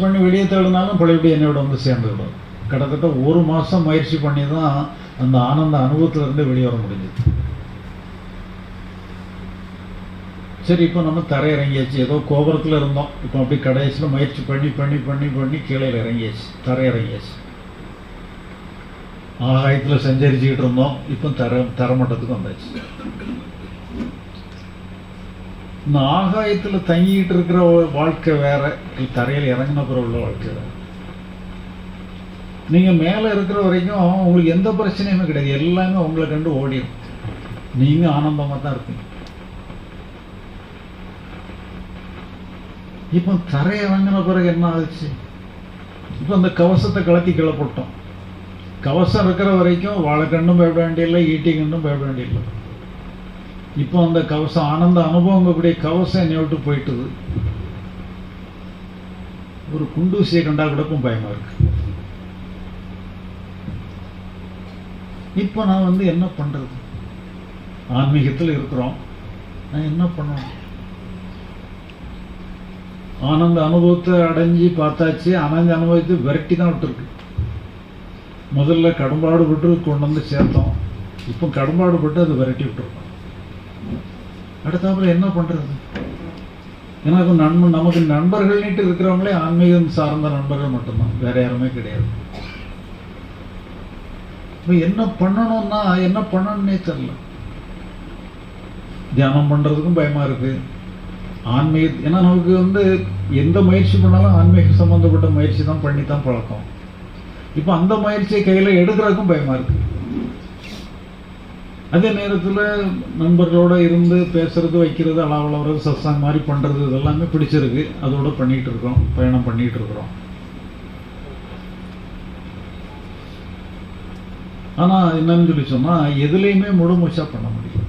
பண்ணி வெளியே தள்ளினாலும் பழையபடி என்னோட வந்து சேர்ந்துவிடும். கிட்டத்தட்ட 1 மாதம் முயற்சி பண்ணி தான் அந்த ஆனந்த அனுபவத்திலேருந்து வெளியே வர முடிஞ்சது. சரி, இப்போ நம்ம தரையிறங்கியாச்சு. ஏதோ கோபுரத்தில் இருந்தோம், இப்போ அப்படி கடைசியில் முயற்சி பண்ணி பண்ணி பண்ணி பண்ணி கீழே இறங்கியாச்சு, தரையிறங்கியாச்சு. ஆகாயத்தில் சஞ்சரிச்சுக்கிட்டு இருந்தோம், இப்போ தரமட்டத்துக்கு வந்தாச்சு. இந்த ஆகாயத்தில் தங்கிட்டு இருக்கிற வாழ்க்கை வேற, தரையில் இறங்கின பிறகு உள்ள வாழ்க்கை வேற. நீங்கள் மேலே இருக்கிற வரைக்கும் உங்களுக்கு எந்த பிரச்சனையுமே கிடையாது, எல்லாமே உங்களை கண்டு ஓடிடும், நீங்கள் ஆனந்தமாக தான் இருப்பீங்க. இப்போ தரை இறங்கின பிறகு என்ன ஆச்சு? இப்போ அந்த கவசத்தை கலத்தி கிளப்பட்டோம். கவசம் இருக்கிற வரைக்கும் வாழை கண்டும் பயப்பட வேண்டியதில்லை, ஈட்டி கண்டும் பயப்பட வேண்டியதில்லை. இப்போ அந்த கவசம் ஆனந்த அனுபவங்கக்கூடிய கவசம் என்னை விட்டு போயிட்டுது. ஒரு குண்டூசியை கண்டா கூடக்கும் பயமா இருக்கு. இப்போ நான் வந்து என்ன பண்றது? ஆன்மீகத்தில் இருக்கிறோம், நான் என்ன பண்ணுவேன்? ஆனந்த அனுபவத்தை அடைஞ்சி பார்த்தாச்சு, ஆனந்த அனுபவத்தை விரட்டி தான் விட்டுருக்கு. முதல்ல கடும்பாடு விட்டு கொண்டு வந்து சேர்த்தோம், இப்போ கடும்பாடு விட்டு அதை விரட்டி விட்டுருக்கோம். அடுத்தாப்புல என்ன பண்றது? எனக்கு நமக்கு நண்பர்கள் நீட்டு இருக்கிறவங்களே ஆன்மீகம் சார்ந்த நண்பர்கள் மட்டும்தான், வேற யாருமே கிடையாது. இப்போ என்ன பண்ணணும்னா என்ன பண்ணணும்னே தெரியல. தியானம் பண்றதுக்கும் பயமா இருக்கு. ஆன்மீக, ஏன்னா நமக்கு வந்து எந்த முயற்சி பண்ணாலும் ஆன்மீக சம்பந்தப்பட்ட முயற்சி தான் பண்ணி தான் பழக்கம். இப்போ அந்த முயற்சியை கையில் எடுக்கிறதுக்கும் பயமா இருக்கு. அதே நேரத்தில் நண்பர்களோட இருந்து பேசுறது, வைக்கிறது, அளவளவுறது, சத்சங்கம் மாதிரி பண்றது, இதெல்லாமே பிடிச்சிருக்கு, அதோட பண்ணிட்டு இருக்கோம், பயணம் பண்ணிட்டு இருக்கிறோம். ஆனா என்னன்னு சொல்லி சொன்னா எதுலையுமே முழு மூச்சா பண்ண முடியும்.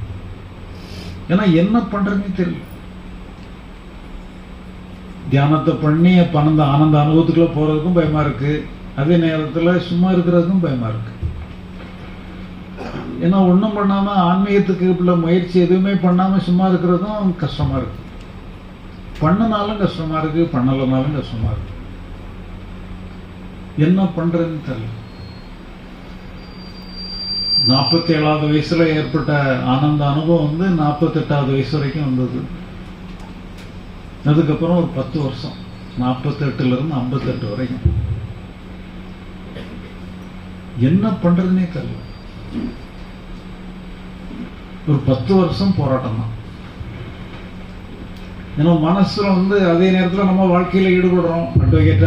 ஏன்னா என்ன பண்றதுன்னு தெரியல. தியானத்தை பண்ணி பணந்த ஆனந்த அனுபவத்துக்குள்ள போறதுக்கும் பயமா இருக்கு, அதே நேரத்தில் சும்மா இருக்கிறதுக்கும் பயமா இருக்கு. ஏன்னா ஒன்றும் பண்ணாம ஆன்மீகத்துக்கு உள்ள முயற்சி எதுவுமே பண்ணாம சும்மா இருக்கிறதும் கஷ்டமா இருக்கு. பண்ணனாலும் கஷ்டமா இருக்கு, பண்ணலனாலும் கஷ்டமா இருக்கு. என்ன பண்றதுன்னு தெரியல. 47வது வயசுல ஏற்பட்ட ஆனந்த அனுபவம் வந்து 48வது வயசு வரைக்கும் வந்தது. அதுக்கப்புறம் ஒரு 10 வருஷம், 48ல இருந்து 58 வரைக்கும் என்ன பண்றதுன்னே தெரியல. ஒரு 10 வருஷம் போராட்டம் தான். ஏன்னா மனசுல வந்து அதே நேரத்தில் நம்ம வாழ்க்கையில ஈடுபடுறோம், அட்வொகேட்